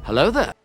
Hello there.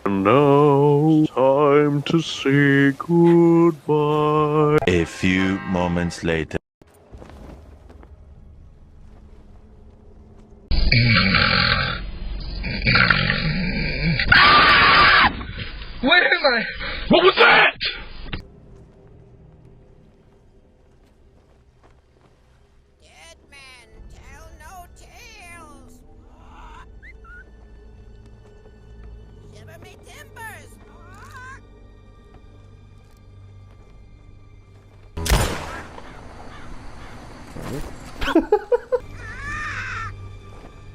Now, time to say goodbye. A few moments later. Where am I? What was that? Dead men tell no tales. Shiver me timbers.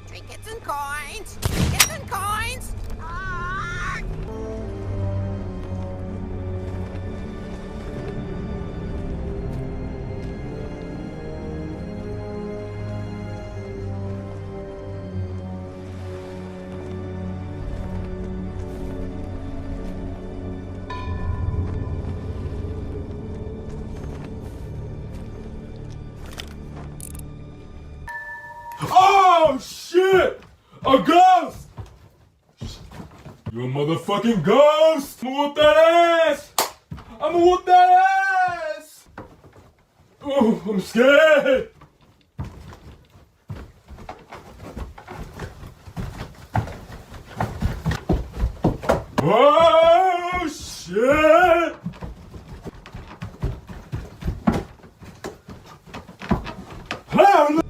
Trinkets and coins. Trinkets and coins. Oh shit! A ghost! You a motherfucking ghost! I'ma whoop that ass! I'ma whoop that ass! Oh, I'm scared! Oh shit! Oh,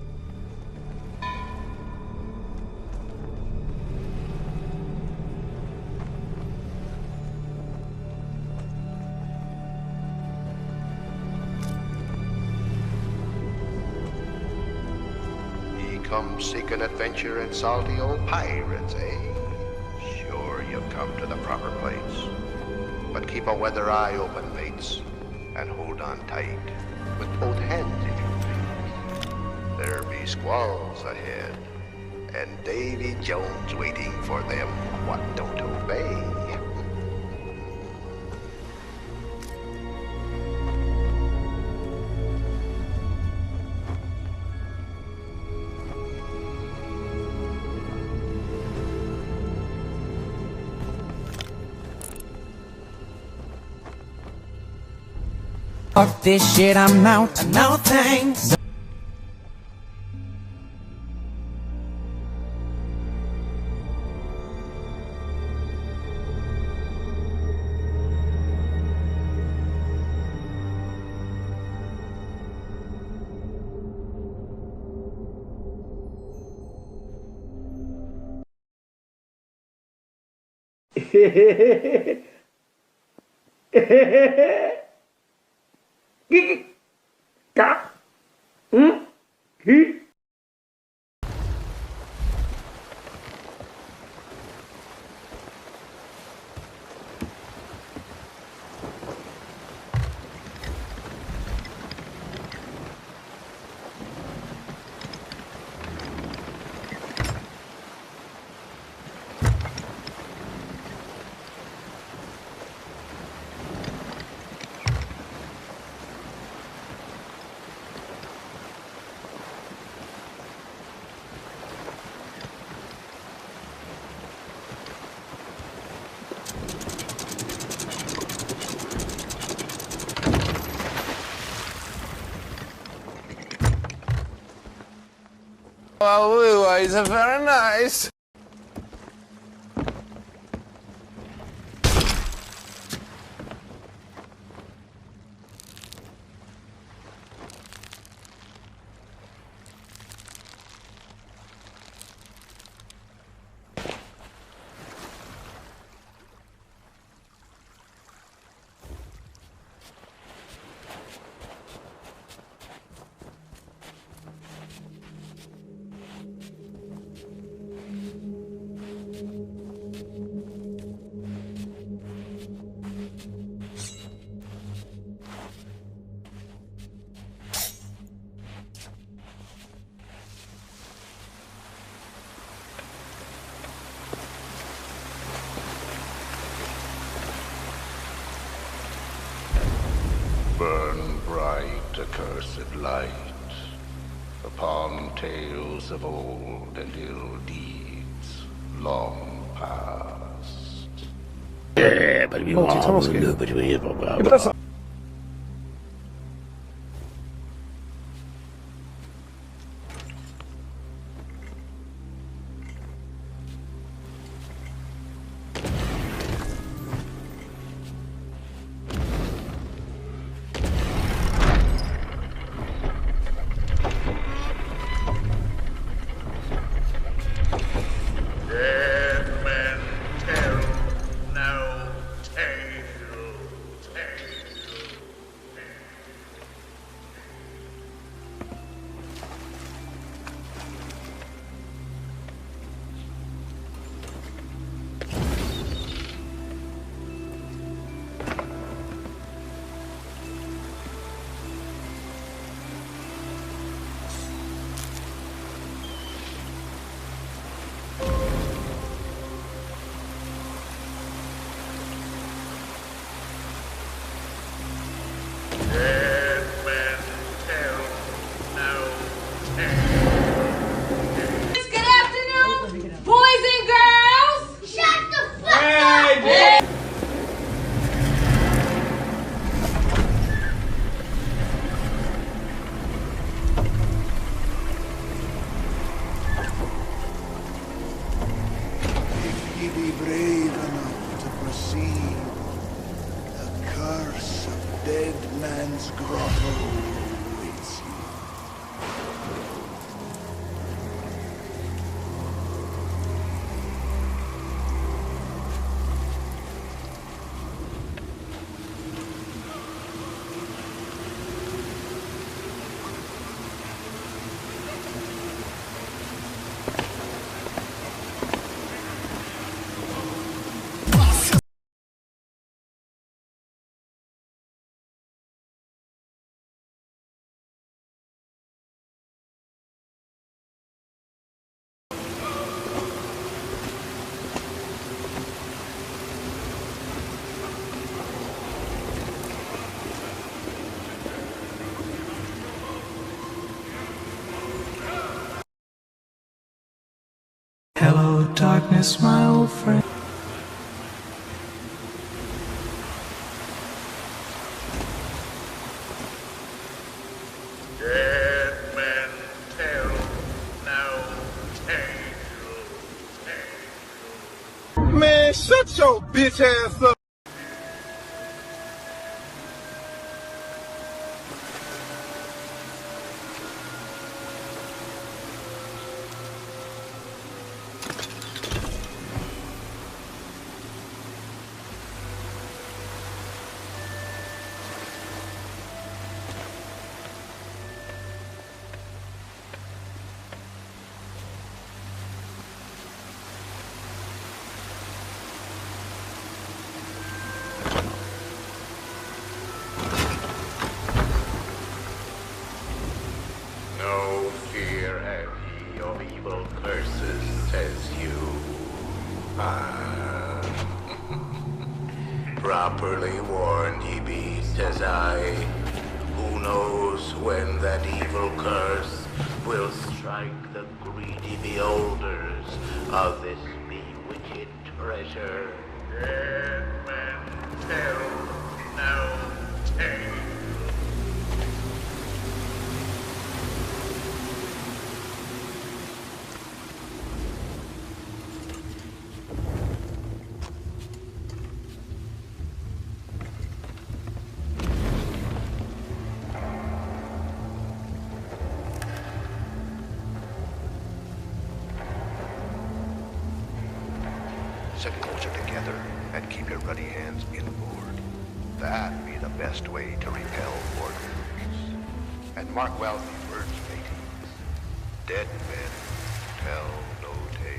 Come seeking adventure and salty old pirates, eh? Sure, you've come to the proper place. But keep a weather eye open, mates, and hold on tight, with both hands if you please. There be squalls ahead, and Davy Jones waiting for them what don't obey. Fuck this shit, I'm out. No thanks. Oh, it's very nice. Burn bright, accursed light, upon tales of old and ill deeds long past. Dead men tell no tale. Dead men tell no tale. Good afternoon, boys and girls. Shut the fuck up. If ye be brave enough to proceed, the curse of Dead Man's Grotto awaits you. Hello, darkness, my old friend. Dead men tell no tale. Man, shut your bitch ass up. No fear have ye of evil curses, says you. Properly warned ye be, says I. Who knows when that evil curse will strike the greedy beholders of this bewitched treasure. Dead men tell no tale. Sit closer together and keep your ruddy hands inboard. That be the best way to repel warriors. And mark well these words, mateys. Dead men tell no tales.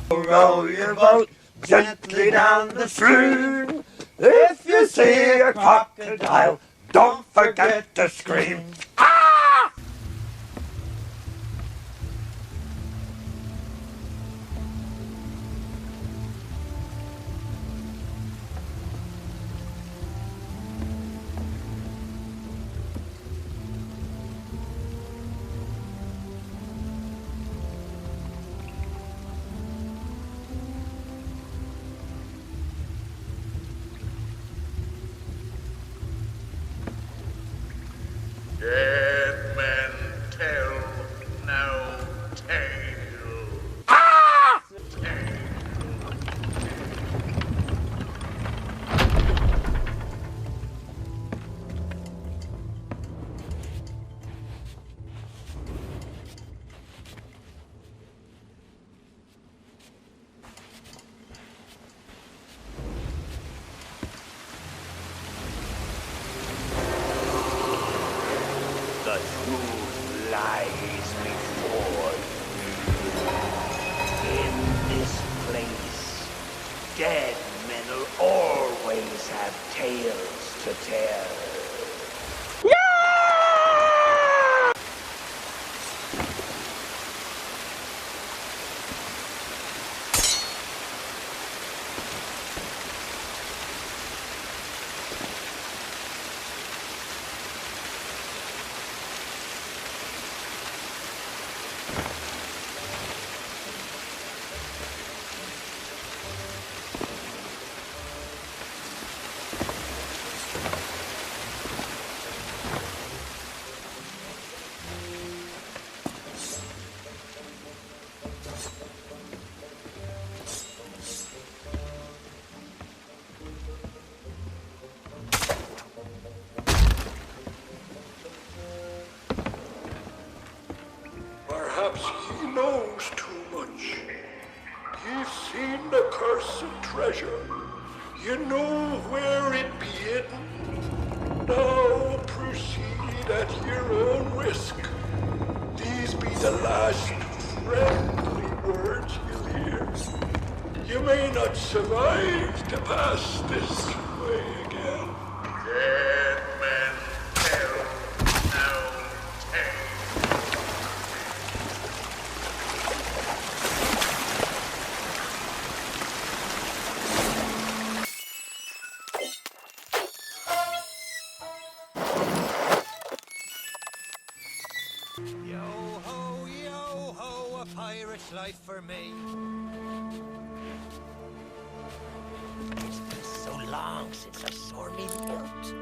Row your boat gently down the stream. If you see a crocodile, don't forget to scream. Dead men tell no tale. The truth lies before you. In this place, dead men'll always have tales to tell. Perhaps he knows too much. He's seen the cursed treasure. You know where it be hidden. Now proceed at your own risk. These be the last friendly words you'll hear. You may not survive to pass this way again. Dead men tell no tale. Yo ho, a pirate's life for me. It's been so long since I saw me hilt.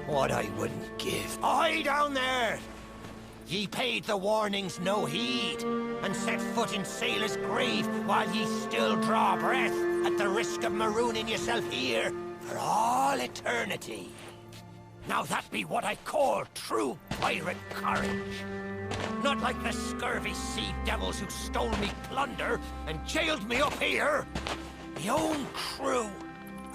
What I wouldn't give. Aye, down there! Ye paid the warnings no heed, and set foot in sailor's grave while ye still draw breath at the risk of marooning yourself here for all eternity. Now that be what I call true pirate courage. Not like the scurvy sea devils who stole me plunder and jailed me up here. My own crew.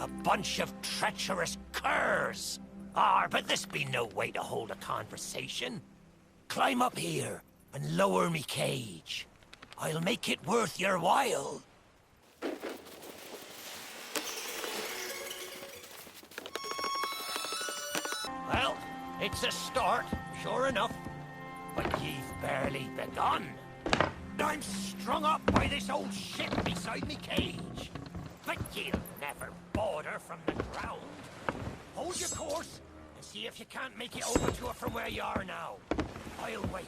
A bunch of treacherous curs. But this be no way to hold a conversation. Climb up here and lower me cage. I'll make it worth your while. Well, it's a start, sure enough. But ye've barely begun. I'm strung up by this old shit beside me cage. But you'll never border from the ground. Hold your course and see if you can't make it over to it from where you are now. I'll wait.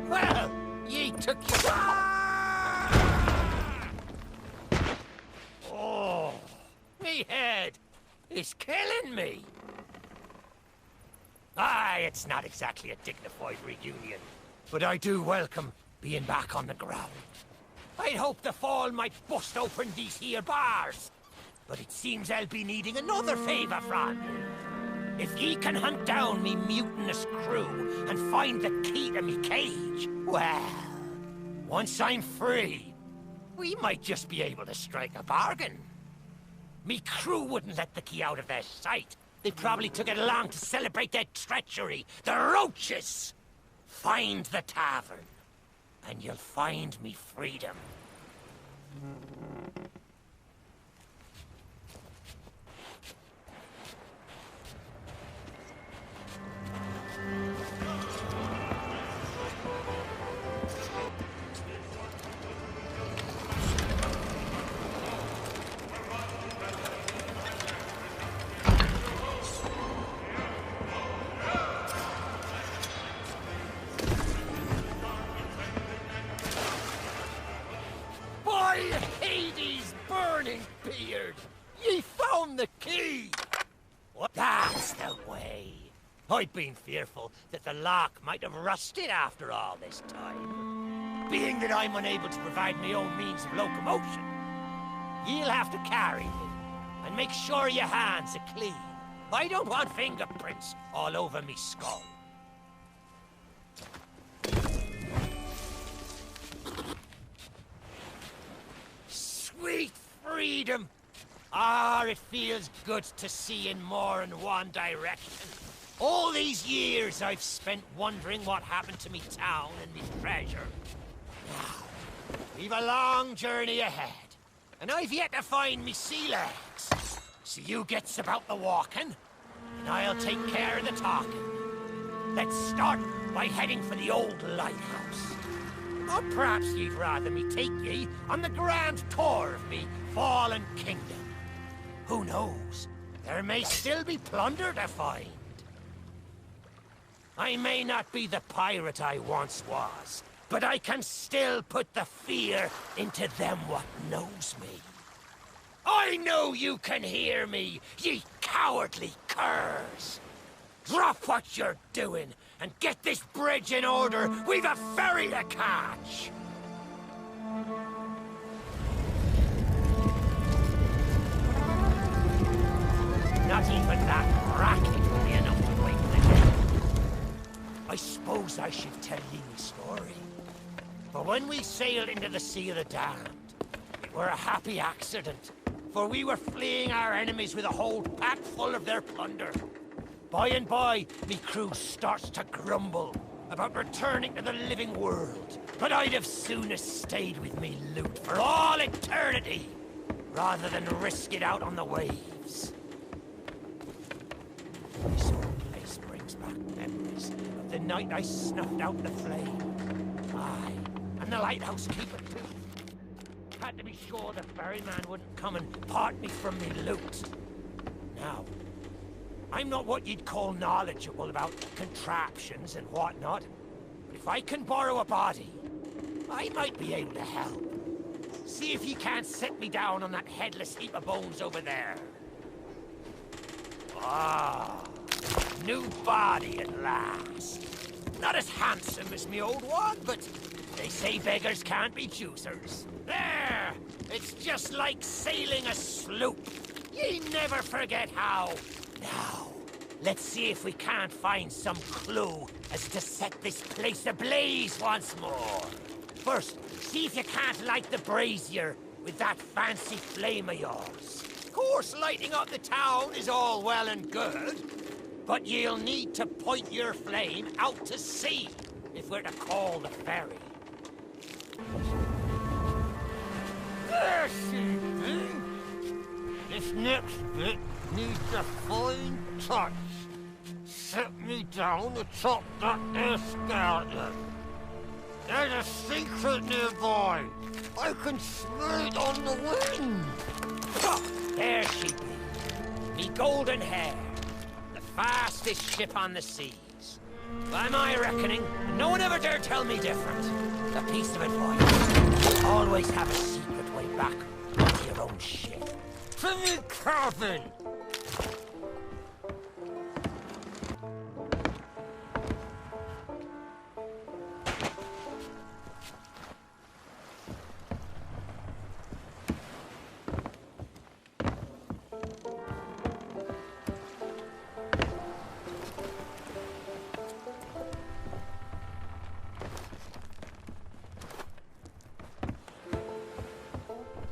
Well, ye took your... Oh, me head is killing me. Aye, it's not exactly a dignified reunion, but I do welcome being back on the ground. I'd hoped the fall might bust open these here bars, but it seems I'll be needing another favour from you. If ye can hunt down me mutinous crew and find the key to me cage, well, once I'm free, we might just be able to strike a bargain. Me crew wouldn't let the key out of their sight. They probably took it along to celebrate their treachery. The roaches! Find the tavern, and you'll find me freedom. Hades' burning beard! Ye found the key! What? That's the way. I'd been fearful that the lock might have rusted after all this time. Being that I'm unable to provide my own means of locomotion, you'll have to carry me, and make sure your hands are clean. I don't want fingerprints all over me skull. Sweet freedom! It feels good to see in more than one direction. All these years I've spent wondering what happened to me town and me treasure. Now, we've a long journey ahead, and I've yet to find me sea legs. So you gets about the walking, and I'll take care of the talking. Let's start by heading for the old lighthouse. Or perhaps you'd rather me take ye on the grand tour of me fallen kingdom. Who knows? There may still be plunder to find. I may not be the pirate I once was, but I can still put the fear into them what knows me. I know you can hear me, ye cowardly curs! Drop what you're doing and get this bridge in order. We've a ferry to catch! Not even that racket will be enough to wake the dead. I suppose I should tell you a story. For when we sailed into the Sea of the Damned, it were a happy accident, for we were fleeing our enemies with a whole pack full of their plunder. By and by, me crew starts to grumble about returning to the living world, but I'd have sooner stayed with me loot for all eternity, rather than risk it out on the waves. This old place brings back memories of the night I snuffed out the flame. Aye, and the lighthouse keeper too. Had to be sure the ferryman wouldn't come and part me from me loot. Now, I'm not what you'd call knowledgeable about contraptions and whatnot, but if I can borrow a body, I might be able to help. See if you can't set me down on that headless heap of bones over there. Ah, new body at last. Not as handsome as me old one, but They say beggars can't be choosers. There! It's just like sailing a sloop. Ye never forget how. Now, let's see if we can't find some clue as to set this place ablaze once more. First, see if you can't light the brazier with that fancy flame of yours. Of course, lighting up the town is all well and good, but you'll need to point your flame out to sea if we're to call the ferry. There she is. This next bit needs a fine touch. Set me down atop that there skeleton. There's a secret nearby. I can smell it on the wind. There she be. Me golden hair. The fastest ship on the seas. By my reckoning, no one ever dare tell me different. A piece of advice. Always have a secret way back onto your own ship. To me cabin.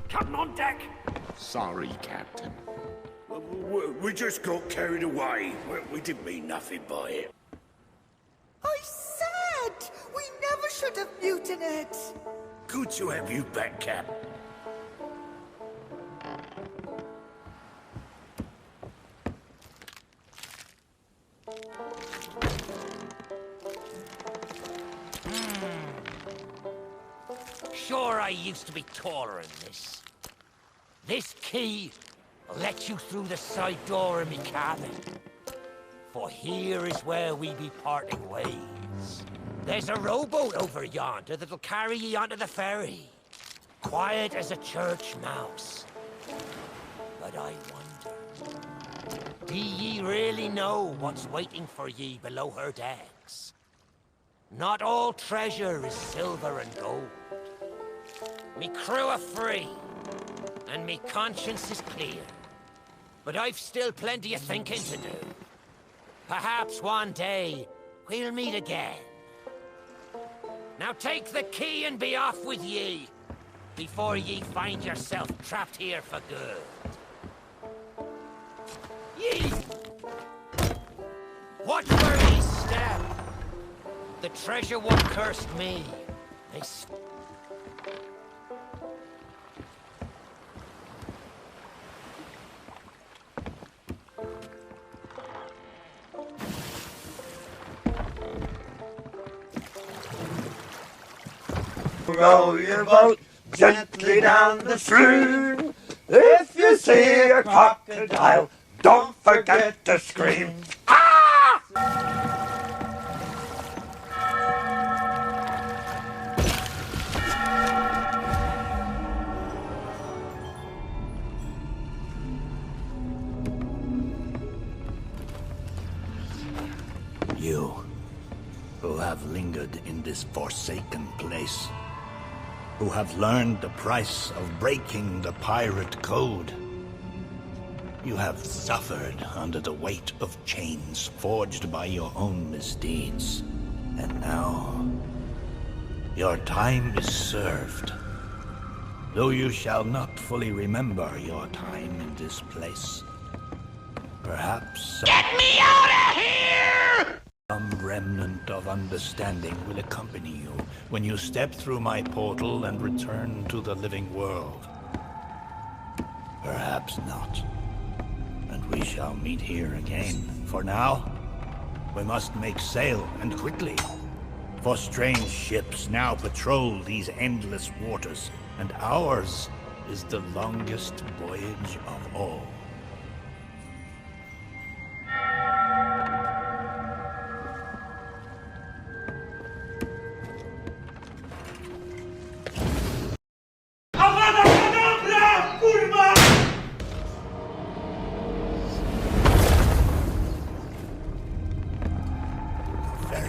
Captain on deck! Sorry, Captain. We just got carried away. We didn't mean nothing by it. I said we never should have mutinied. Good to have you back, Cap. Sure, I used to be taller than this. This key will let you through the side door of me cabin. For here is where we be parting ways. There's a rowboat over yonder that'll carry ye onto the ferry. Quiet as a church mouse. But I wonder, do ye really know what's waiting for ye below her decks? Not all treasure is silver and gold. Me crew are free, and me conscience is clear. But I've still plenty of thinking to do. Perhaps one day, we'll meet again. Now take the key and be off with ye, before ye find yourself trapped here for good. Ye! Watch where ye step. The treasure one cursed me. Row your boat gently down the stream. If you see a crocodile, don't forget to scream. Ah! You, who have lingered in this forsaken place, who have learned the price of breaking the pirate code. You have suffered under the weight of chains forged by your own misdeeds. And now, your time is served. Though you shall not fully remember your time in this place. Perhaps... Get me out of here! Some remnant of understanding will accompany you when you step through my portal and return to the living world. Perhaps not. And we shall meet here again. For now, we must make sail, and quickly. For strange ships now patrol these endless waters, and ours is the longest voyage of all.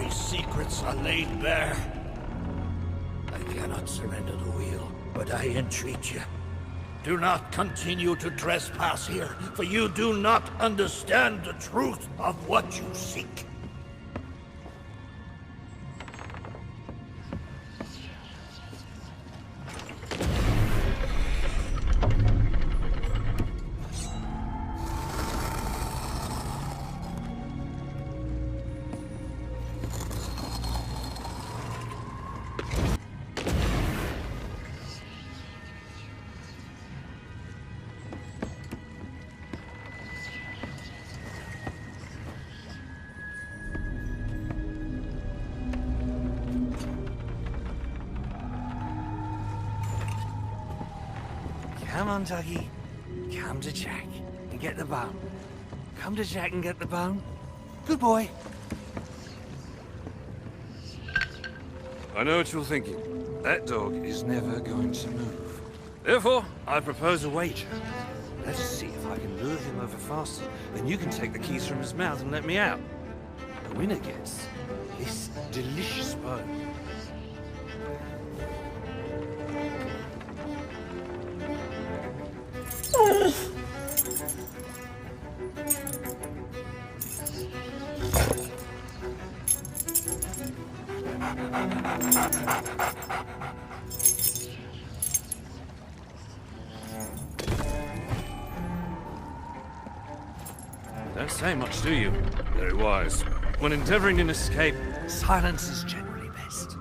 Secrets are laid bare. not surrender the wheel, but I entreat you. Do not continue to trespass here, for you do not understand the truth of what you seek. Come on, Dougie. Come to Jack and get the bone. Come to Jack and get the bone. Good boy. I know what you're thinking. That dog is never going to move. Therefore, I propose a wager. Let's see if I can lure him over faster. Then you can take the keys from his mouth and let me out. The winner gets this delicious bone. Don't say much, do you? Very wise. When endeavoring an escape, silence is generally best.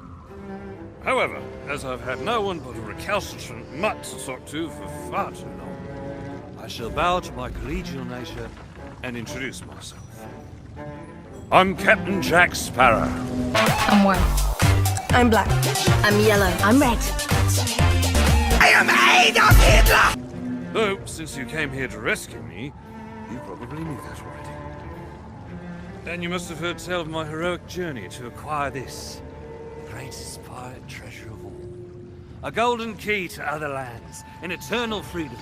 However, as I've had no one but a recalcitrant mutt to talk to for far too long, I shall bow to my collegial nature and introduce myself. I'm Captain Jack Sparrow. I'm white. I'm black. I'm yellow. I'm red. I am Adolf Hitler! Though, since you came here to rescue me, you probably knew that already. And you must have heard tell of my heroic journey to acquire this, the greatest pirate treasure of all. A golden key to other lands, an eternal freedom,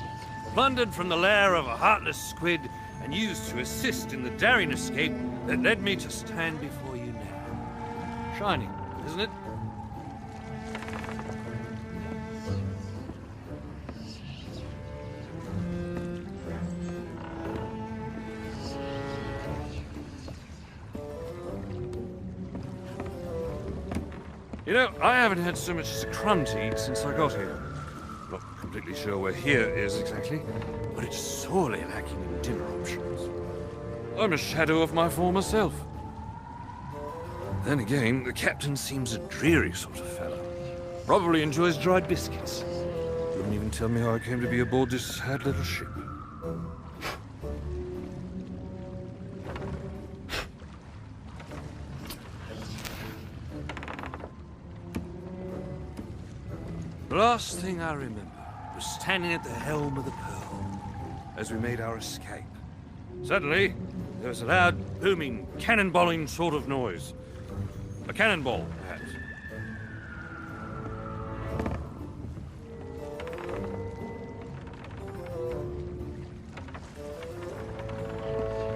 plundered from the lair of a heartless squid and used to assist in the daring escape that led me to stand before you now. Shining, isn't it? You know, I haven't had so much as a crumb to eat since I got here. Not completely sure where here is exactly, but it's sorely lacking in dinner options. I'm a shadow of my former self. Then again, the captain seems a dreary sort of fellow. Probably enjoys dried biscuits. Wouldn't even tell me how I came to be aboard this sad little ship. The last thing I remember was standing at the helm of the Pearl as we made our escape. Suddenly, there was a loud, booming, cannonballing sort of noise. A cannonball, perhaps.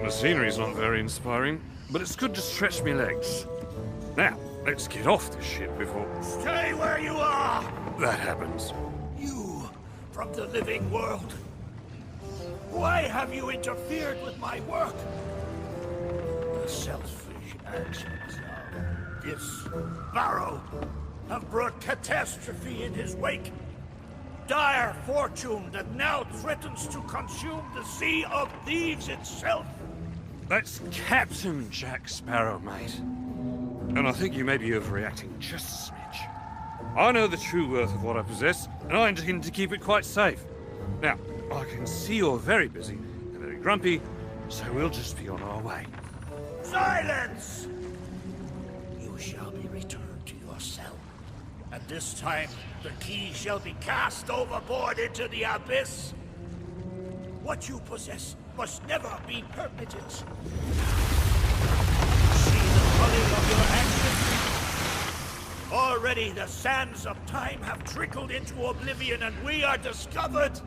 The scenery's not very inspiring, but it's good to stretch me legs. Now, let's get off this ship before... Stay where you are! that happens. You, from the living world. Why have you interfered with my work? The selfish actions of this Barrow have brought catastrophe in his wake. Dire fortune that now threatens to consume the Sea of Thieves itself. That's Captain Jack Sparrow, mate. And I think you may be overreacting just a smidge. I know the true worth of what I possess, and I intend to keep it quite safe. Now, I can see you're very busy and very grumpy, so we'll just be on our way. Silence! You shall be returned to your cell. And this time, the key shall be cast overboard into the abyss. What you possess must never be permitted. See the folly of your actions? Already the sands of time have trickled into oblivion and we are discovered.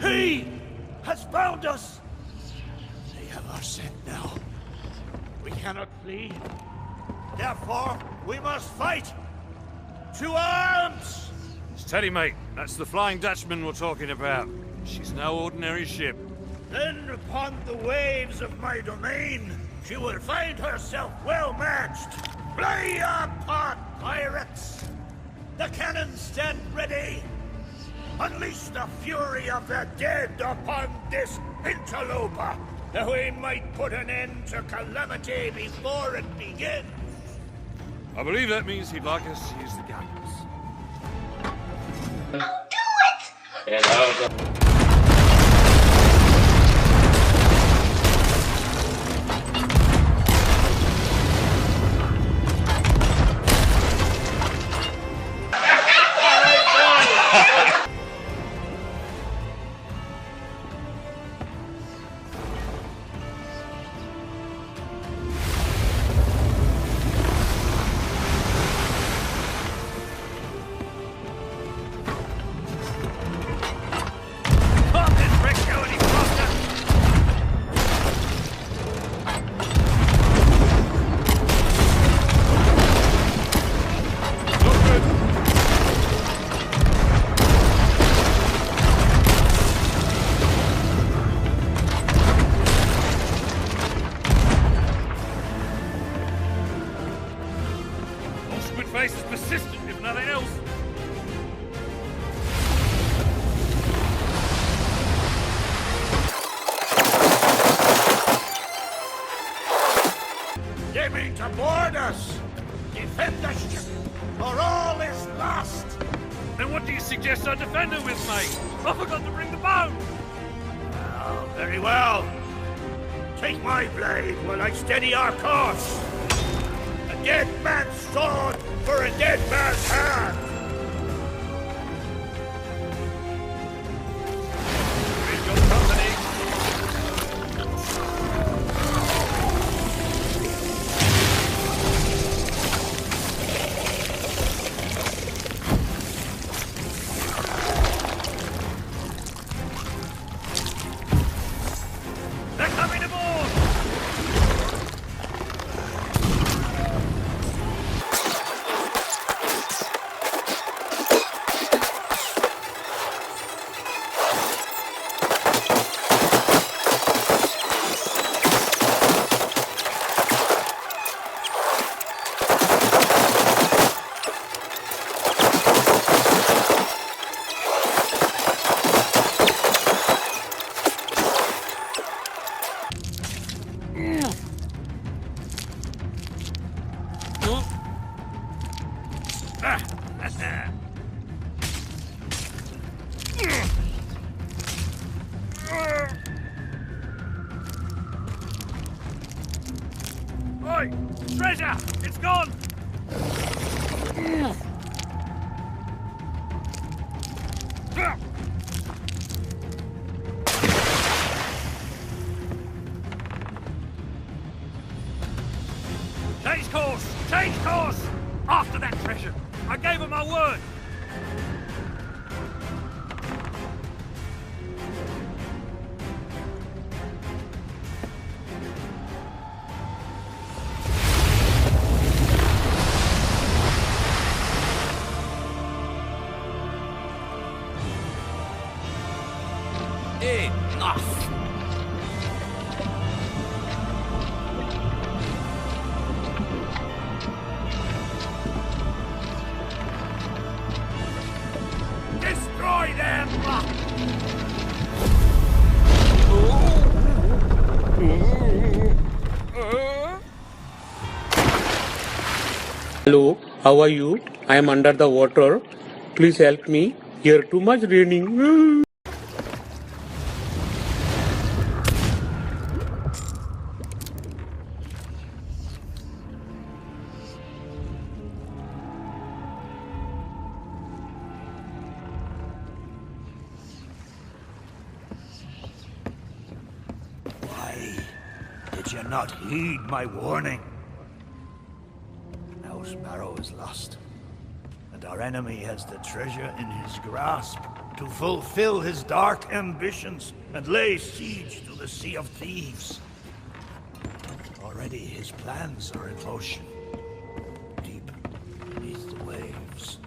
He has found us. They have our scent now. We cannot flee. Therefore, we must fight. to arms! Steady, mate. That's the Flying Dutchman we're talking about. She's no ordinary ship. Then upon the waves of my domain, she will find herself well matched. Play your part, pirates! The cannons stand ready! Unleash the fury of the dead upon this interloper, that we might put an end to calamity before it begins! I believe that means he'd like us to use the guns. Face is persistent, if nothing else. They mean to board us! Defend the ship, or all is lost! Then what do you suggest I defend her with, mate? I forgot to bring the bow! Oh, very well. Take my blade while I steady our course. A dead man's sword for a dead man's hand! Read your company. They're coming aboard! Oi! Treasure! It's gone! Change course! Change course! After that treasure! I gave her my word! Enough! Destroy them! Hello, how are you? I am under the water. Please help me. Here too much raining. Why did you not heed my warning? Now Sparrow is lost, and our enemy has the treasure in his grasp to fulfill his dark ambitions and lay siege to the Sea of Thieves. Already his plans are in motion, deep beneath the waves.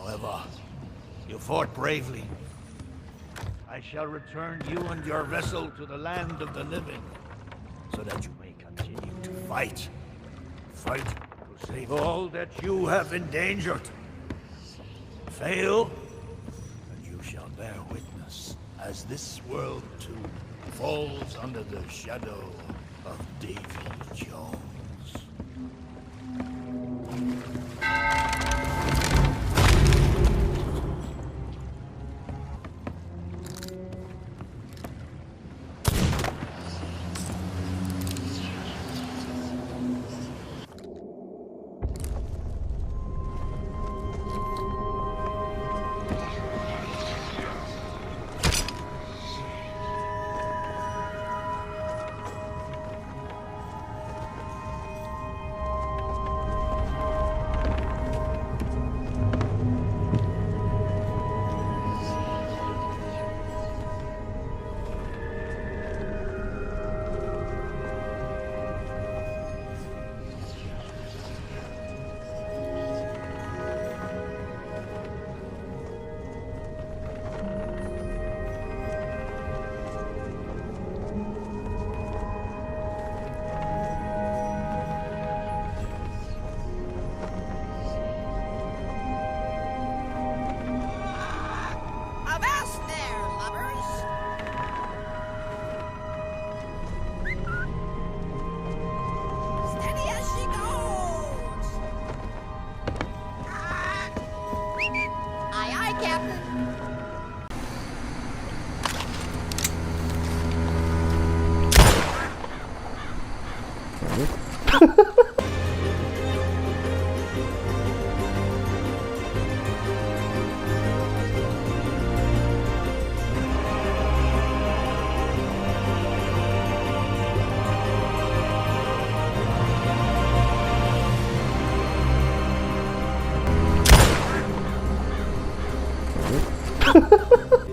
However, you fought bravely. I shall return you and your vessel to the land of the living, so that you may continue to fight. Fight to save all that you have endangered. Fail, and you shall bear witness as this world too falls under the shadow of Davy Jones. Ha ha ha!